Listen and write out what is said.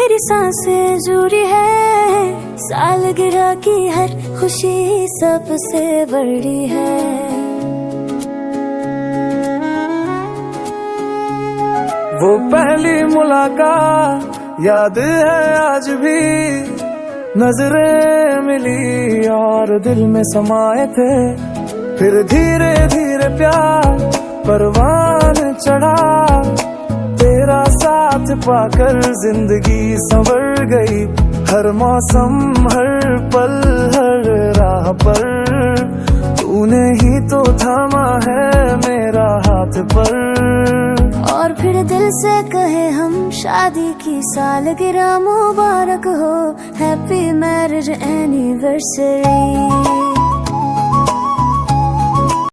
मेरी सांसें जुड़ी है, सालगिरह की हर खुशी सबसे बड़ी है। वो पहली मुलाकात याद है आज भी, नजरें मिली और दिल में समाए थे। फिर धीरे धीरे प्यार परवान चढ़ा, तेरा साथ पाकर जिंदगी संवर गई। हर मौसम हर पल हर राह पर तूने ही तो थामा है मेरा हाथ पर। और फिर दिल से कहे हम शादी की सालगिरह मुबारक हो, हैप्पी मैरिज एनिवर्सरी।